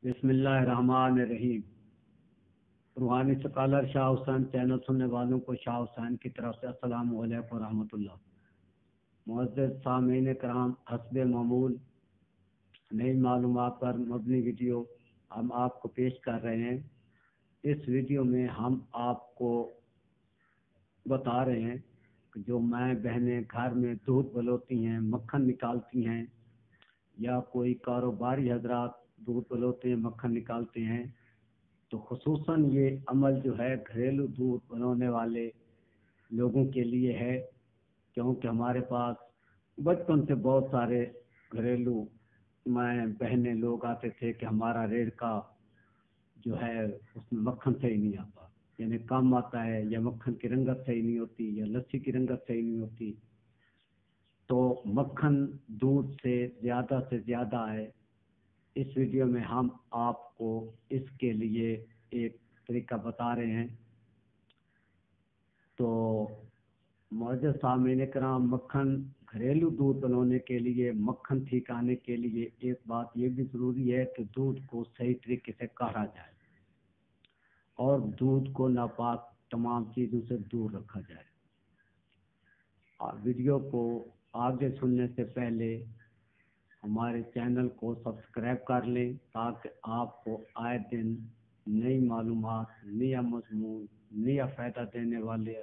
बिस्मिल्लाहिर्रहमानिर्रहीम। रूहानी scholar Shah Hussain channel सुनने वालों को शाह हुसैन की तरफ से अस्सलाम वालेकुम रहमतुल्लाह। मुअज़्ज़ज़ सामीन कराम, हस्बे मामूल नई मालूमात पर मबनी वीडियो हम आपको पेश कर रहे हैं। इस वीडियो में हम आपको बता रहे हैं कि जो माँ बहनें घर में दूध बलोती हैं, मक्खन निकालती हैं, या कोई कारोबारी हजरात दूध बलोते हैं, मक्खन निकालते हैं, तो खुसूसन ये अमल जो है घरेलू दूध बनाने वाले लोगों के लिए है, क्योंकि हमारे पास बचपन से बहुत सारे घरेलू माएँ बहनें लोग आते थे कि हमारा रेड़ का जो है उसमें मक्खन सही नहीं आता, यानी कम आता है, या मक्खन की रंगत सही नहीं होती, या लस्सी की रंगत सही नहीं होती। तो मक्खन दूध से ज़्यादा है। इस वीडियो में हम आपको इसके लिए एक तरीका बता रहे हैं। तो मुअज़्ज़ज़ सामीन कराम, मक्खन घरेलू दूध बनाने के लिए, मक्खन ठीक आने के लिए एक बात ये भी ज़रूरी है कि दूध को सही तरीके से काढ़ा जाए और दूध को नापाक तमाम चीज़ों से दूर रखा जाए। और वीडियो को आगे सुनने से पहले हमारे चैनल को सब्सक्राइब कर लें, ताकि आपको आए दिन नई मालूमात, नया मज़मून, नया फ़ायदा देने वाले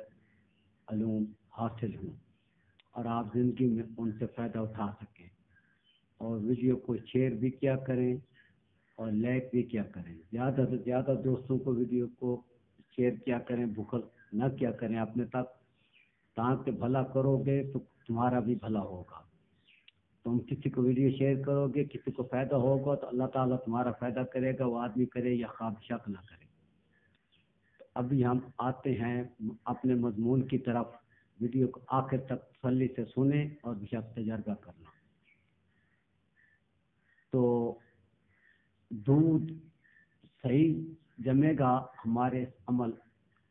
अलूम हासिल हों और आप ज़िंदगी में उनसे फ़ायदा उठा सकें। और वीडियो को शेयर भी किया करें और लाइक भी किया करें। ज़्यादा से ज़्यादा दोस्तों को वीडियो को शेयर किया करें, बुखल न किया करें अपने तक, ताकि भला करोगे तो तुम्हारा भी भला होगा। तुम किसी को वीडियो शेयर करोगे, किसी को फ़ायदा होगा, तो अल्लाह ताला तुम्हारा फ़ायदा करेगा, वो आदमी करे या ख्वाब शक ना करे। तो अभी हम आते हैं अपने मजमून की तरफ। वीडियो को आखिर तक तसल्ली से सुने और बेशक तजर्बा करना। तो दूध सही जमेगा हमारे अमल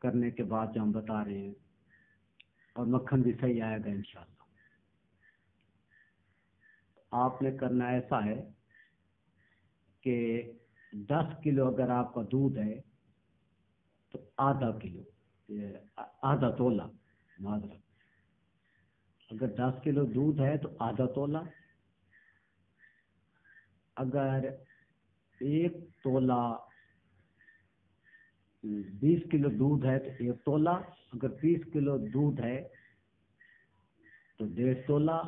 करने के बाद जो हम बता रहे हैं, और मक्खन भी सही आएगा इंशाअल्लाह। आपने करना ऐसा है कि 10 किलो अगर आपका दूध है तो आधा किलो, आधा तोला, माजरा, अगर 10 किलो दूध है तो आधा तोला, अगर 1 तोला 20 किलो दूध है तो 1 तोला, अगर 20 किलो दूध है तो 1.5 तोला,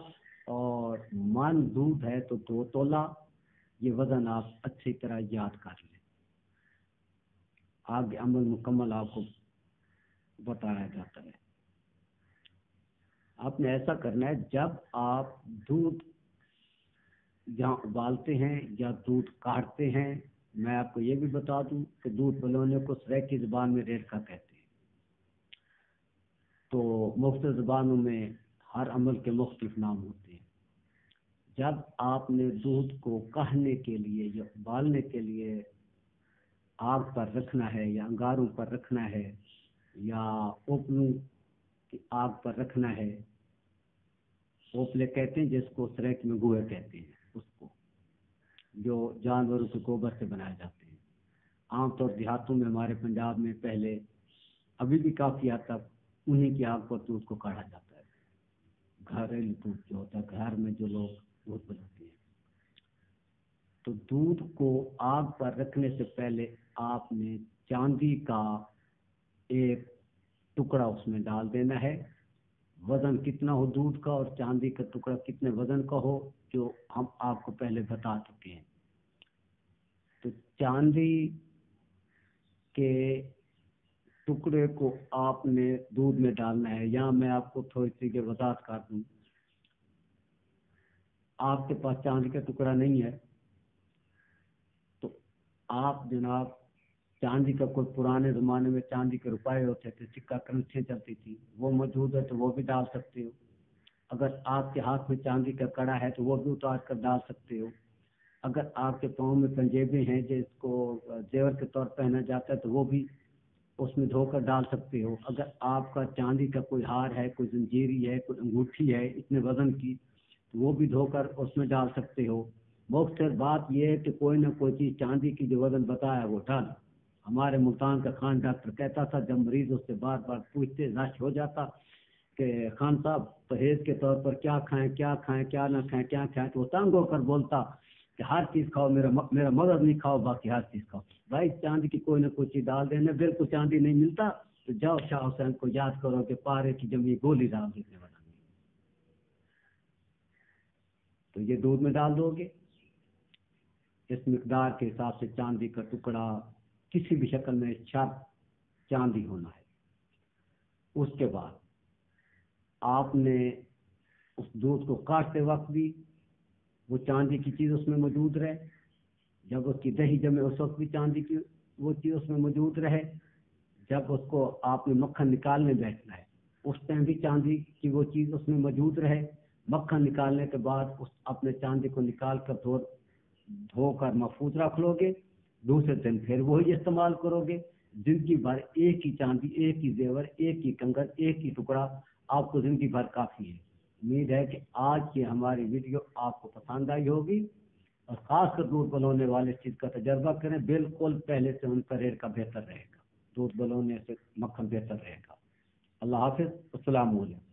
और मन दूध है तो 2 तोला। ये वजन आप अच्छी तरह याद कर लें। आगे अमल मुकम्मल आपको बताया जाता है। आपने ऐसा करना है, जब आप दूध जहाँ उबालते हैं या दूध काढ़ते हैं, मैं आपको ये भी बता दूं कि दूध बनाने को सराइकी ज़बान में रेड़का कहते हैं। तो मुख्तलिफ ज़बानों में हर अमल के मुख्तलिफ नाम होते हैं। जब आपने दूध को काढ़ने के लिए या उबालने के लिए आग पर रखना है, या अंगारों पर रखना है, या ओपलों की आग पर रखना है, ओपले कहते हैं जिसको सराइकी में गोए कहते हैं, उसको जो जानवरों के गोबर से बनाए जाते हैं। आमतौर देहातों में, हमारे पंजाब में पहले, अभी भी काफ़ी हद तक उन्हीं की आग पर दूध को काढ़ा जाता है। घरेलू दूध जो होता है, घर में जो लोग दूध बनाते हैं, तो दूध को आग पर रखने से पहले आपने चांदी का एक टुकड़ा उसमें डाल देना है। वजन कितना हो दूध का और चांदी का टुकड़ा कितने वजन का हो, जो हम आपको पहले बता चुके हैं। तो चांदी के टुकड़े को आपने दूध में डालना है। यहाँ मैं आपको थोड़ी सी की वजाहत कर दूं। आपके पास चांदी का टुकड़ा नहीं है तो आप जनाब, चांदी का कोई पुराने ज़माने में चांदी के रुपए होते थे, सिक्का करंसियाँ चलती थी, वो मौजूद है तो वो भी डाल सकते हो। अगर आपके हाथ में चांदी का कड़ा है तो वो भी उतार कर डाल सकते हो। अगर आपके पाँव में पंजेबे हैं जिसको जेवर के तौर पहना जाता है तो वो भी उसमें धोकर डाल सकते हो। अगर आपका चांदी का कोई हार है, कोई जंजीरी है, कोई अंगूठी है इतने वजन की, तो वो भी धोकर उसमें डाल सकते हो। مختصر بات یہ ہے کہ کوئی نہ کوئی چیز چاندی کی جو وزن بتایا وہ ڈال. ہمارے ملتان کا خان ڈاکٹر کہتا تھا جب مریض اس سے بار بار پوچھتے رش ہو جاتا کہ خان صاحب پرہیز کے طور پر کیا کھائیں کیا نہ کھائیں کیا کھائیں، تو وہ تنگ ہو کر بولتا کہ ہر چیز کھاؤ، میرا مدد نہیں کھاؤ، باقی ہر چیز کھاؤ. بھائی چاندی کی کوئی نہ کوئی چیز ڈال دینا. بالکل چاندی نہیں ملتا تو جاؤ شاہ حسین کو یاد کرو کہ پارے کی جمی گولی ڈال دینے والا. تو یہ دودھ میں ڈال دو گے. اس مقدار کے حساب سے چاندی کا ٹکڑا کسی بھی شکل میں شرط چاندی ہونا ہے. اس کے بعد آپ نے اس دودھ کو کاٹتے وقت بھی وہ چاندی کی چیز اس میں موجود رہے. جب اس کی دہی جمے اس وقت بھی چاندی کی وہ چیز اس میں موجود رہے. جب اس کو آپ نے مکھن نکالنے بیٹھنا ہے اس ٹائم بھی چاندی کی وہ چیز اس میں موجود رہے. مکھن نکالنے کے بعد اس اپنے چاندی کو نکال کر دھو کر محفوظ رکھ لو گے. دوسرے دن پھر وہی استعمال کرو گے. زندگی بھر ایک ہی چاندی، ایک ہی زیور، ایک ہی کنگن، ایک ہی ٹکڑا آپ کو زندگی بھر کافی ہے. امید ہے کہ آج کی ہماری ویڈیو آپ کو پسند آئی ہوگی، اور خاص کر دودھ بلونے والے اس چیز کا تجربہ کریں. بالکل پہلے سے ان کا ریٹ کا بہتر رہے گا. دودھ بلونے سے مکھن بہتر رہے گا. اللہ حافظ. السلام علیکم.